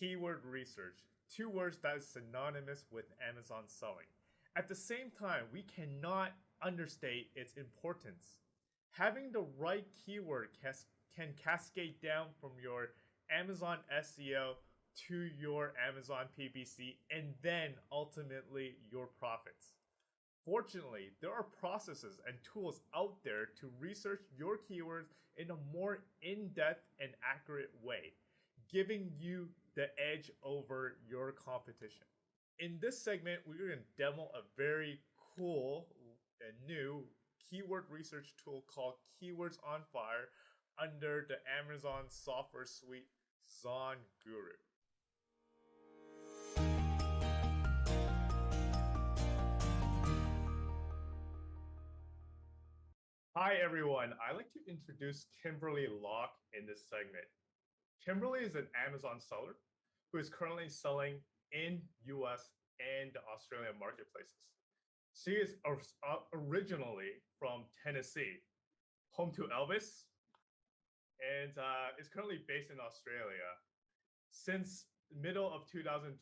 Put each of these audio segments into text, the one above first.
keyword research, two words that is synonymous with Amazon selling. At the same time, we cannot understate its importance. Having the right keyword can cascade down from your Amazon SEO to your Amazon PPC and then ultimately your profits. Fortunately, there are processes and tools out there to research your keywords in a more in-depth and accurate way, giving you the edge over your competition. In this segment, we're going to demo a very cool and new keyword research tool called Keywords on Fire under the Amazon software suite ZonGuru. Hi everyone, I'd like to introduce Kimberly Locke in this segment. Kimberly is an Amazon seller who is currently selling in US and the Australian marketplaces. She is originally from Tennessee, home to Elvis, and is currently based in Australia. Since middle of 2020,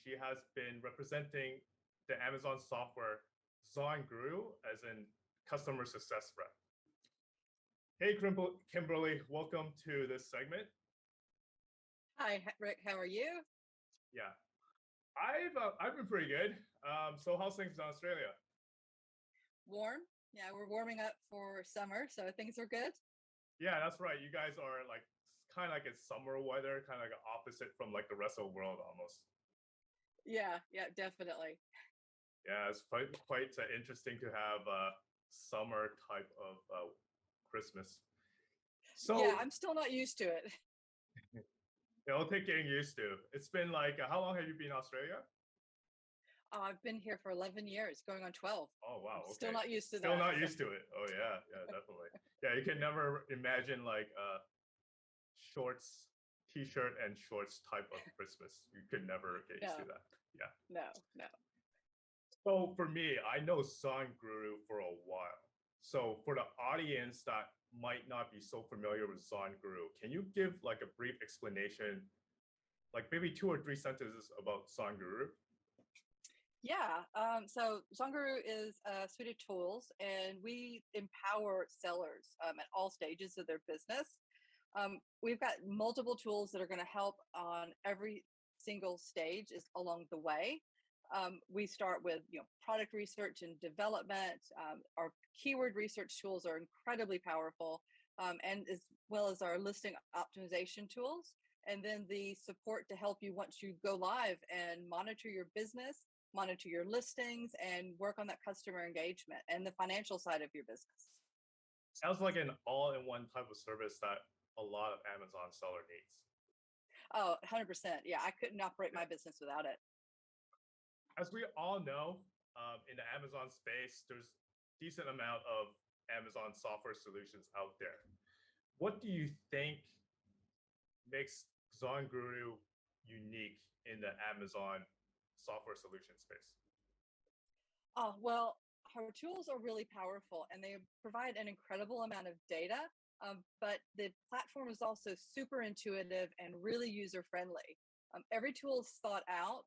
she has been representing the Amazon software ZonGuru as an customer success rep. Hey, Kimberly, welcome to this segment. Hi, Rick. How are you? Yeah, I've been pretty good. So how's things in Australia? Warm. Yeah, we're warming up for summer, so things are good. Yeah, that's right. You guys are like kind of like it's summer weather, kind of like opposite from like the rest of the world almost. Yeah, definitely. Yeah, it's quite interesting to have a summer type of Christmas. Yeah, So I'm still not used to it. it'll take getting used to. It's been like how long have you been in Australia? I've been here for 11 years, going on 12. Oh wow, I'm still okay. not used to Still that. not used to it. Oh yeah, definitely. Yeah, you can never imagine like shorts, t-shirt and shorts type of Christmas. You could never get used to No, that. Yeah. no. So for me, I know ZonGuru for a while. So for the audience that might not be so familiar with ZonGuru, can you give like a brief explanation, like maybe 2 or 3 sentences about ZonGuru? Yeah. So ZonGuru is a suite of tools, and we empower sellers at all stages of their business. We've got multiple tools that are going to help on every single stage is along the way. We start with product research and development. Our keyword research tools are incredibly powerful, and as well as our listing optimization tools. And then the support to help you once you go live and monitor your business, monitor your listings, and work on that customer engagement and the financial side of your business. Sounds like an all-in-one type of service that a lot of Amazon seller needs. Oh, 100%. Yeah, I couldn't operate my business without it. As we all know, in the Amazon space, there's decent amount of Amazon software solutions out there. What do you think makes ZonGuru unique in the Amazon software solution space? Oh, well, our tools are really powerful and they provide an incredible amount of data, but the platform is also super intuitive and really user friendly. Every tool is thought out.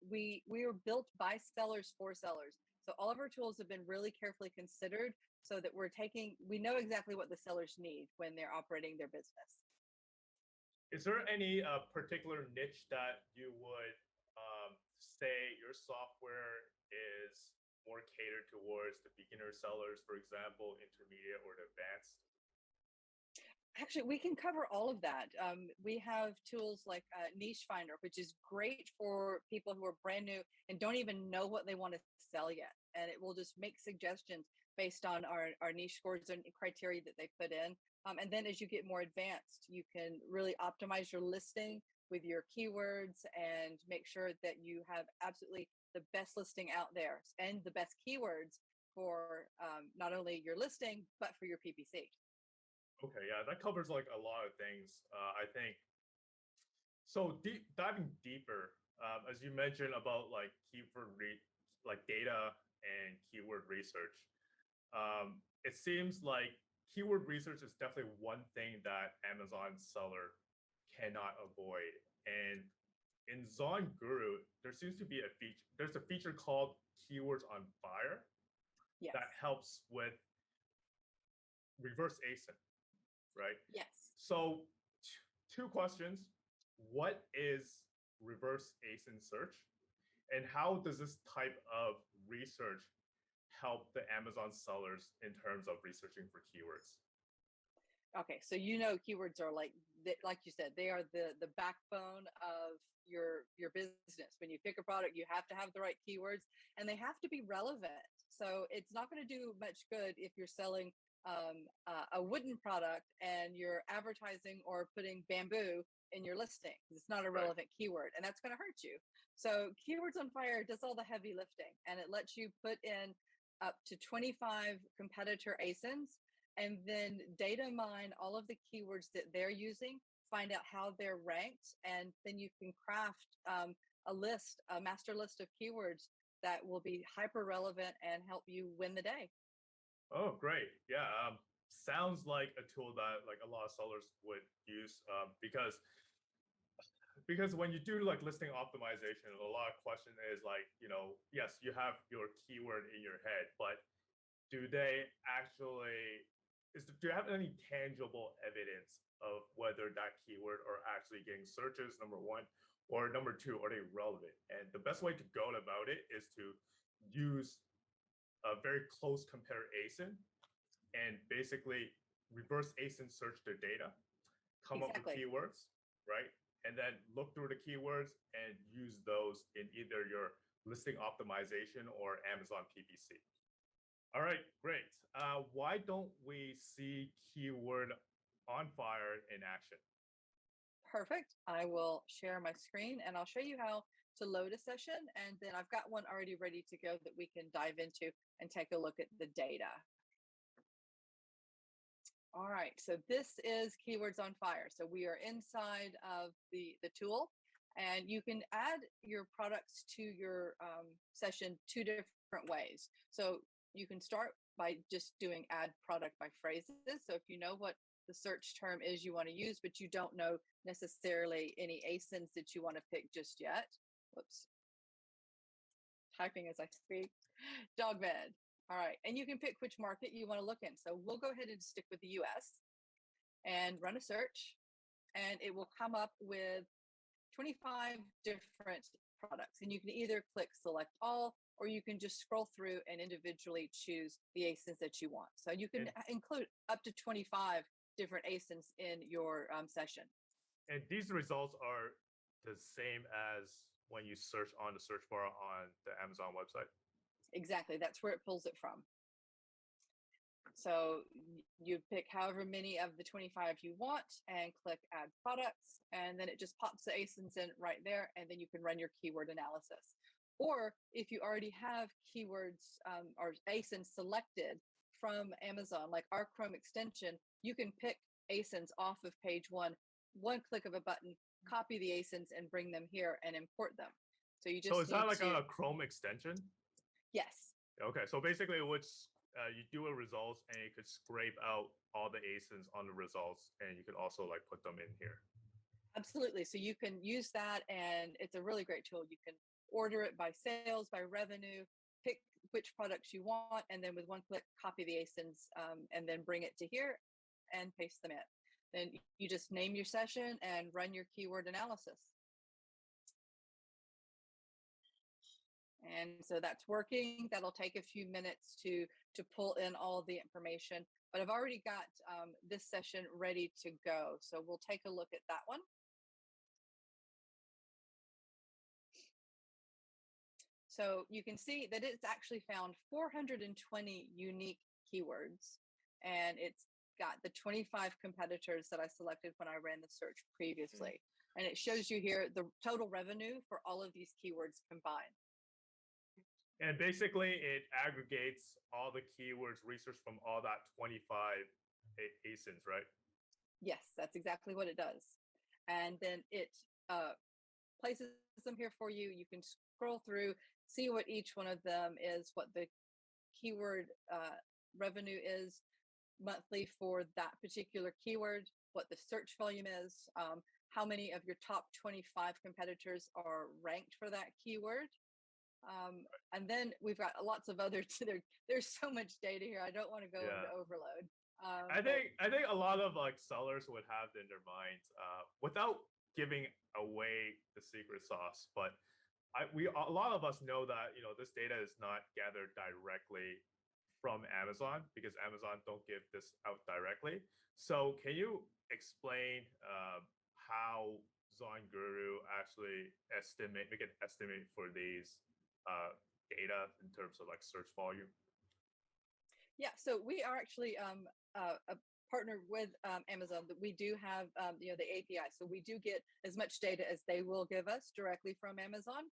We are built by sellers for sellers. So all of our tools have been really carefully considered so that we know exactly what the sellers need when they're operating their business. Is there any particular niche that you would say your software is more catered towards the beginner sellers, for example, intermediate or the advanced? Actually, we can cover all of that. We have tools like Niche Finder, which is great for people who are brand new and don't even know what they want to sell yet. And it will just make suggestions based on our niche scores and criteria that they put in. And then as you get more advanced, you can really optimize your listing with your keywords and make sure that you have absolutely the best listing out there and the best keywords for not only your listing, but for your PPC. Okay, yeah, that covers like a lot of things. I think so. Diving deeper, as you mentioned about like like data and keyword research, it seems like keyword research is definitely one thing that Amazon seller cannot avoid. And in ZonGuru, there seems to be a feature. There's a feature called Keywords on Fire Yes. that helps with reverse ASIN, right? Yes. So, two questions: what is reverse ASIN search, and how does this type of research help the Amazon sellers in terms of researching for keywords? Okay, so keywords are like you said, they are the backbone of your business. When you pick a product, you have to have the right keywords, and they have to be relevant. So it's not going to do much good if you're selling a wooden product and you're advertising or putting bamboo in your listing. It's not a relevant keyword, and that's going to hurt you. So Keywords on Fire does all the heavy lifting, and it lets you put in up to 25 competitor ASINs and then data mine all of the keywords that they're using, find out how they're ranked, and then you can craft a master list of keywords that will be hyper relevant and help you win the day. Oh, great. Yeah. Sounds like a tool that like a lot of sellers would use because when you do like listing optimization, a lot of question is like, yes, you have your keyword in your head, but do they actually do you have any tangible evidence of whether that keyword are actually getting searches, number one, or number two, are they relevant? And the best way to go about it is to use a very close compare ASIN and basically reverse ASIN search the data, come up with keywords, right? And then look through the keywords and use those in either your listing optimization or Amazon PPC. All right, great. Why don't we see Keyword on Fire in action? Perfect. I will share my screen and I'll show you how to load a session. And then I've got one already ready to go that we can dive into and take a look at the data. All right, so this is Keywords on Fire. So we are inside of the tool, and you can add your products to your session two different ways. So you can start by just doing add product by phrases. So if you know what the search term is you want to use, but you don't know necessarily any ASINs that you want to pick just yet. Whoops. Typing as I speak. Dog bed. All right, and you can pick which market you want to look in. So we'll go ahead and stick with the US and run a search, and it will come up with 25 different products. And you can either click select all, or you can just scroll through and individually choose the ASINs that you want. So you can include up to 25 different ASINs in your session. And these results are the same as when you search on the search bar on the Amazon website? Exactly. That's where it pulls it from. So you pick however many of the 25 you want and click add products. And then it just pops the ASINs in right there. And then you can run your keyword analysis. Or if you already have keywords or ASINs selected from Amazon, like our Chrome extension, you can pick ASINs off of page one click of a button, copy the ASINs and bring them here and import them. So you just is that like a Chrome extension? Yes. Okay, so basically you do a results and you could scrape out all the ASINs on the results, and you could also like put them in here. Absolutely. So you can use that, and it's a really great tool. You can order it by sales, by revenue, pick which products you want, and then with one click, copy the ASINs and then bring it to here and paste them in. Then you just name your session and run your keyword analysis. And so that's working. That'll take a few minutes to pull in all the information, but I've already got this session ready to go. So we'll take a look at that one. So you can see that it's actually found 420 unique keywords, and it's got the 25 competitors that I selected when I ran the search previously. And it shows you here the total revenue for all of these keywords combined. And basically it aggregates all the keywords researched from all that 25 ASINs, right? Yes, that's exactly what it does. And then it places them here for you. You can scroll through, see what each one of them is, what the keyword revenue is monthly for that particular keyword, what the search volume is, how many of your top 25 competitors are ranked for that keyword. And then we've got lots of other, there's so much data here. I don't want to go into Yeah. overload. I think a lot of like sellers would have in their minds, without giving away the secret sauce, but a lot of us know that this data is not gathered directly from Amazon because Amazon don't give this out directly. So can you explain how ZonGuru actually make an estimate for these data in terms of like search volume? Yeah, so we are actually a partner with Amazon. That we do have the API, so we do get as much data as they will give us directly from Amazon.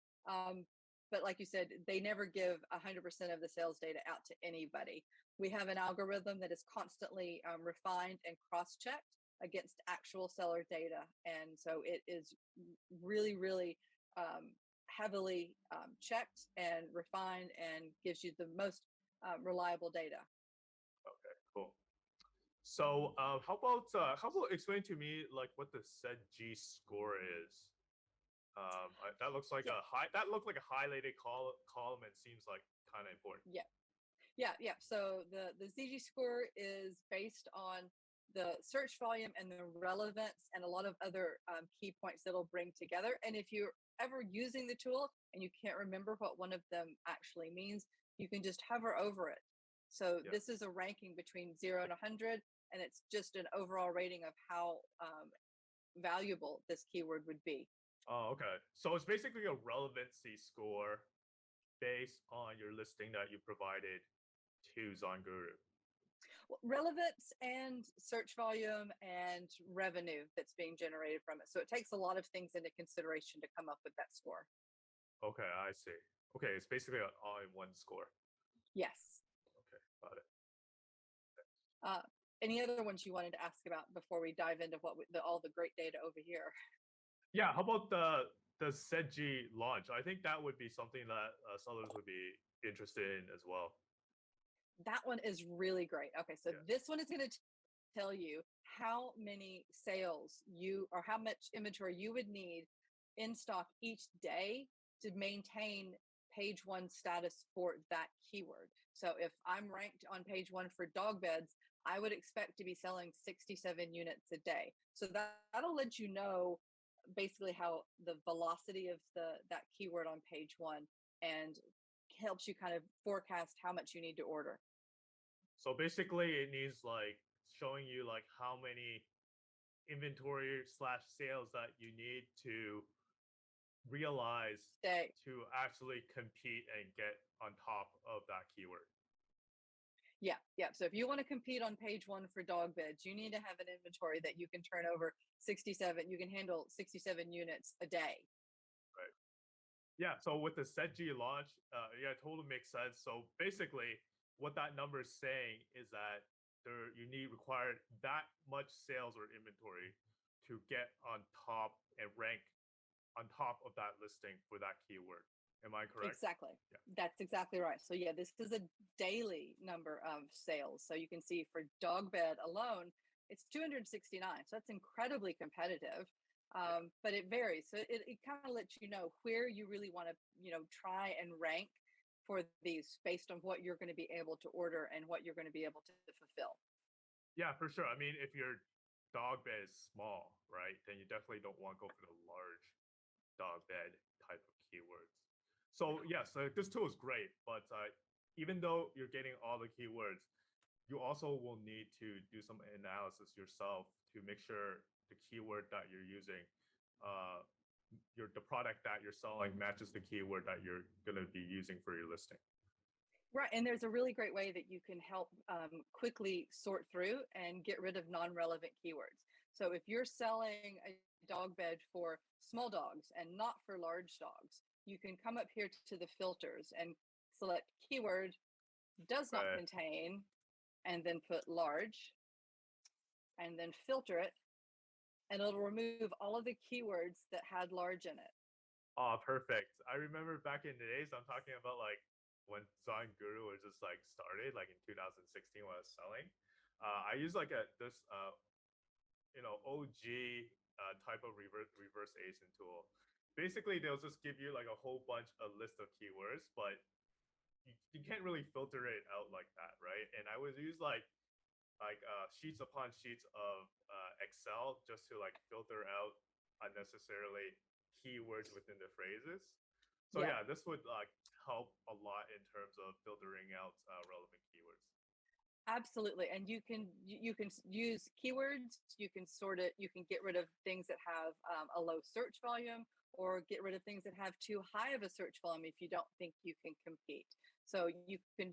But like you said, they never give 100% of the sales data out to anybody. We have an algorithm that is constantly refined and cross-checked against actual seller data, and so it is really, really heavily checked and refined, and gives you the most reliable data. Okay, cool. So how about explain to me like what the SETG score is? That looks like Yeah. that looked like a highlighted column and seems like kind of important. Yeah. So the ZG score is based on the search volume and the relevance and a lot of other key points that it'll bring together. And if you're ever using the tool and you can't remember what one of them actually means, you can just hover over it. So Yeah. this is a ranking between 0 and 100, and it's just an overall rating of how valuable this keyword would be. Oh, okay. So it's basically a relevancy score based on your listing that you provided to ZonGuru. Relevance and search volume and revenue that's being generated from it. So it takes a lot of things into consideration to come up with that score. Okay, I see. Okay, it's basically an all-in-one score. Yes. Okay, got it. Any other ones you wanted to ask about before we dive into all the great data over here? Yeah, how about the SETG launch? I think that would be something that sellers would be interested in as well. That one is really great. Okay, so this one is going to tell you how many sales or how much inventory you would need in stock each day to maintain page one status for that keyword. So if I'm ranked on page one for dog beds, I would expect to be selling 67 units a day. So that'll let you know basically how the velocity of that keyword on page one, and helps you kind of forecast how much you need to order. So basically it needs like showing you like how many inventory / sales that you need to realize to actually compete and get on top of that keyword. Yeah. So if you want to compete on page one for dog beds, you need to have an inventory that you can turn over 67. You can handle 67 units a day. Right. Yeah. So with the SETG launch, yeah, it totally makes sense. So basically, what that number is saying is that you require that much sales or inventory to get on top and rank on top of that listing for that keyword. Am I correct? Exactly. Yeah. That's exactly right. So yeah, this is a daily number of sales. So you can see for dog bed alone, it's 269. So that's incredibly competitive. But it varies. So it kind of lets you know where you really want to, try and rank for these based on what you're going to be able to order and what you're going to be able to fulfill. Yeah, for sure. I mean, if your dog bed is small, right, then you definitely don't want to go for the large dog bed type of keywords. So yes, this tool is great, but even though you're getting all the keywords, you also will need to do some analysis yourself to make sure the keyword that you're using, the product that you're selling matches the keyword that you're going to be using for your listing. Right, and there's a really great way that you can help quickly sort through and get rid of non-relevant keywords. So if you're selling a dog bed for small dogs and not for large dogs, you can come up here to the filters and select keyword does not contain, and then put large, and then filter it, and it'll remove all of the keywords that had large in it. Oh, perfect. I remember back in the days, I'm talking about like when ZonGuru was just like started, like in 2016 when I was selling. I used like this OG type of reverse ASIN tool. Basically, they'll just give you like a whole bunch of list of keywords, but you can't really filter it out like that, right? And I would use like sheets upon sheets of Excel just to like filter out unnecessarily keywords within the phrases. So Yeah. yeah, this would like help a lot in terms of filtering out relevant keywords. Absolutely. And you can use keywords, you can sort it, you can get rid of things that have a low search volume, or get rid of things that have too high of a search volume if you don't think you can compete. So you can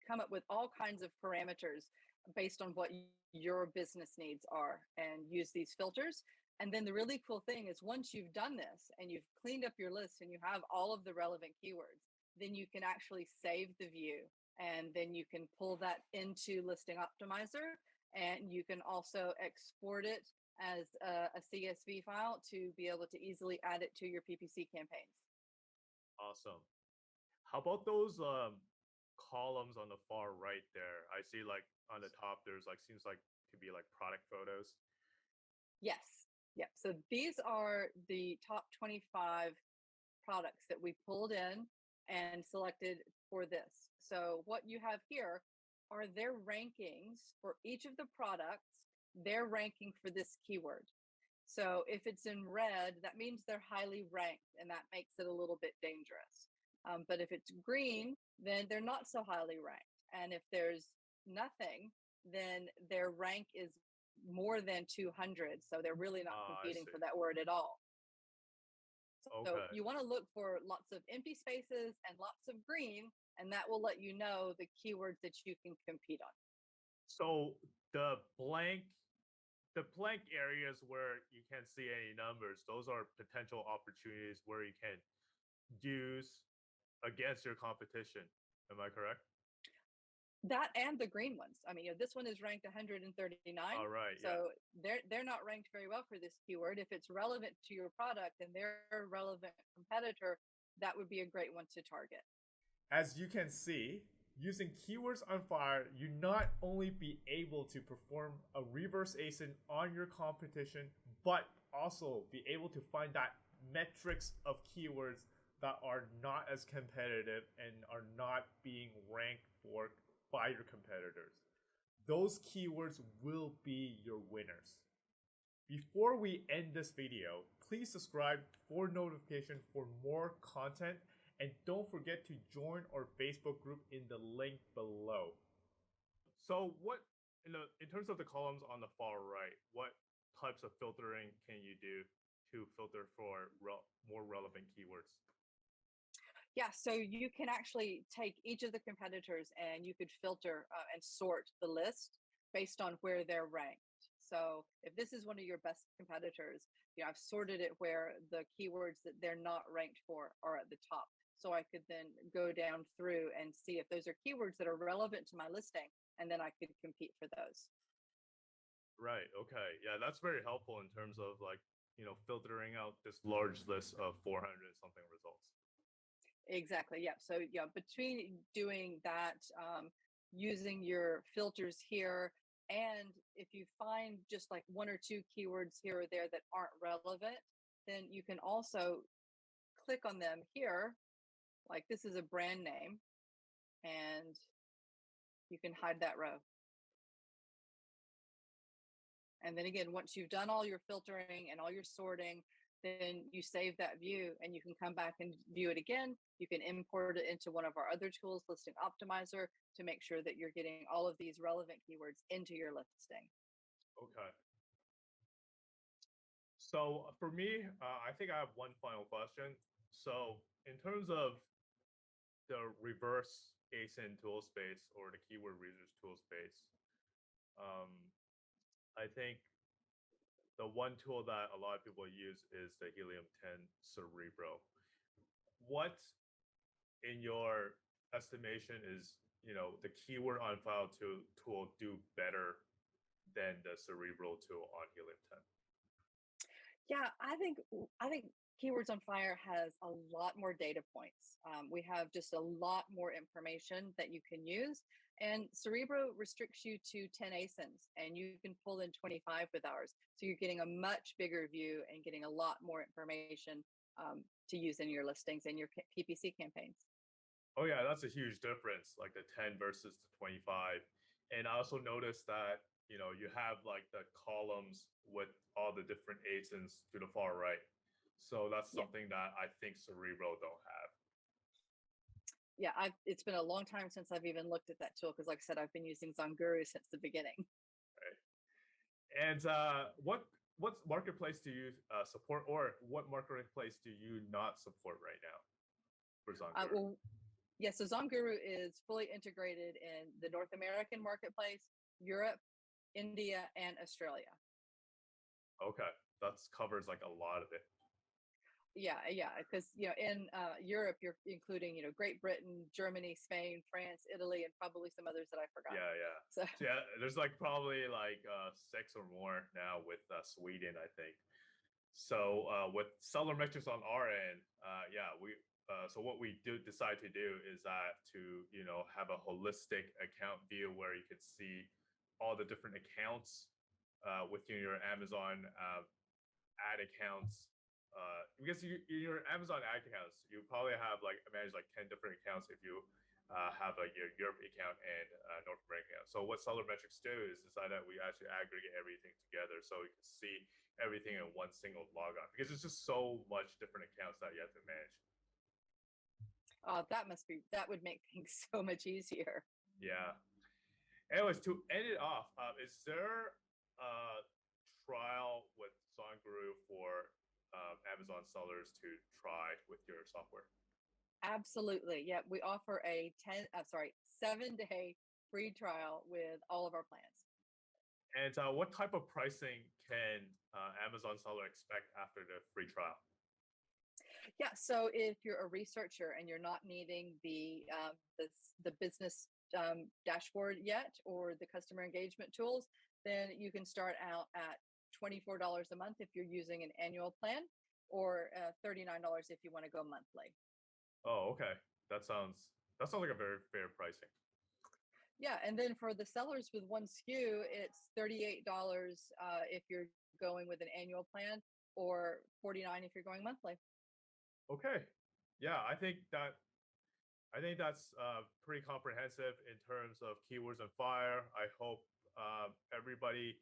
come up with all kinds of parameters based on what your business needs are and use these filters. And then the really cool thing is, once you've done this and you've cleaned up your list and you have all of the relevant keywords, then you can actually save the view, and then you can pull that into Listing Optimizer, and you can also export it as a CSV file to be able to easily add it to your PPC campaigns. Awesome. How about those columns on the far right there? I see like on the top there's like seems like to be like product photos. Yes. Yep. So these are the top 25 products that we pulled in and selected for this. So what you have here are their rankings for each of the products, their ranking for this keyword. So if it's in red, that means they're highly ranked, and that makes it a little bit dangerous. But if it's green, then they're not so highly ranked. And if there's nothing, then their rank is more than 200. So they're really not competing for that word at all. So you want to look for lots of empty spaces and lots of green, and that will let you know the keywords that you can compete on. So the blank areas where you can't see any numbers, those are potential opportunities where you can use against your competition. Am I correct? That and the green ones. I mean, this one is ranked 139. All right. So they're not ranked very well for this keyword. If it's relevant to your product and they're a relevant competitor, that would be a great one to target. As you can see, using keywords on fire, you not only be able to perform a reverse ASIN on your competition, but also be able to find that metrics of keywords that are not as competitive and are not being ranked for by your competitors. Those keywords will be your winners. Before we end this video, please subscribe for notification for more content, and don't forget to join our Facebook group in the link below. So what, in terms of the columns on the far right, what types of filtering can you do to filter for more relevant keywords? Yeah, so you can actually take each of the competitors and you could filter and sort the list based on where they're ranked. So if this is one of your best competitors, I've sorted it where the keywords that they're not ranked for are at the top. So I could then go down through and see if those are keywords that are relevant to my listing, and then I could compete for those. Right. Okay. Yeah, that's very helpful in terms of like, filtering out this large list of 400 something results. Exactly. Yeah. So between doing that, using your filters here, and if you find just like one or two keywords here or there that aren't relevant, then you can also click on them here. Like this is a brand name, and you can hide that row. And then again, once you've done all your filtering and all your sorting, then you save that view and you can come back and view it again. You can import it into one of our other tools, Listing Optimizer, to make sure that you're getting all of these relevant keywords into your listing. Okay. So for me, I think I have one final question. So in terms of the reverse ASIN tool space or the keyword research tool space, I think the one tool that a lot of people use is the Helium 10 Cerebro. What, in your estimation, is the keyword on file tool do better than the Cerebro tool on Helium 10? Yeah, I think Keywords on Fire has a lot more data points. We have just a lot more information that you can use. And Cerebro restricts you to 10 ASINs, and you can pull in 25 with ours. So you're getting a much bigger view and getting a lot more information to use in your listings and your PPC campaigns. Oh yeah, that's a huge difference, like the 10 versus the 25. And I also noticed that, you have like the columns with all the different ASINs to the far right. So that's Yeah. something that I think Cerebro don't have. Yeah, it's been a long time since I've even looked at that tool because, like I said, I've been using ZonGuru since the beginning. Right. And what marketplace do you support, or what marketplace do you not support right now for ZonGuru? Well, yeah, so ZonGuru is fully integrated in the North American marketplace, Europe, India, and Australia. Okay, that covers like a lot of it. Yeah, because in Europe you're including Great Britain, Germany, Spain, France, Italy, and probably some others that I forgot. Yeah. So yeah, there's like probably like 6 or more now with Sweden, I think. So with SellerMetrics on our end, we so what we do decide to do is that to have a holistic account view where you could see all the different accounts within your Amazon ad accounts. Because your Amazon ad accounts, you probably have like manage like 10 different accounts if you have like your Europe account and North American account. So what SellerMetrics do is decide that we actually aggregate everything together so you can see everything in one single logon, because it's just so much different accounts that you have to manage. that would make things so much easier. Yeah. Anyways, to end it off, is there a trial with ZonGuru for Amazon sellers to try with your software? Absolutely. Yeah, we offer a 7-day free trial with all of our plans. And what type of pricing can Amazon seller expect after the free trial? Yeah, so if you're a researcher and you're not needing the business dashboard yet, or the customer engagement tools, then you can start out at $24 a month if you're using an annual plan, or $39 if you want to go monthly. Oh, okay. That sounds like a very fair pricing. Yeah, and then for the sellers with one SKU, it's $38 if you're going with an annual plan, or $49 if you're going monthly. Okay. Yeah, I think that's pretty comprehensive in terms of keywords on fire. I hope everybody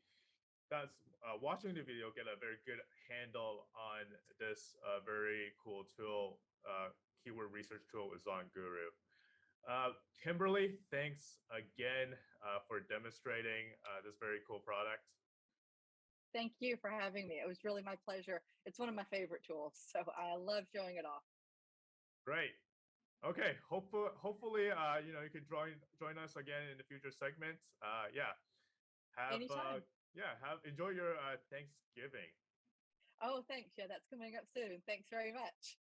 that's watching the video get a very good handle on this very cool tool, keyword research tool with ZonGuru. Kimberly, thanks again for demonstrating this very cool product. Thank you for having me. It was really my pleasure. It's one of my favorite tools, so I love showing it off. Great. Okay. Hopefully, you can join us again in the future segments. Anytime. Enjoy your Thanksgiving. Oh, thanks. Yeah, that's coming up soon. Thanks very much.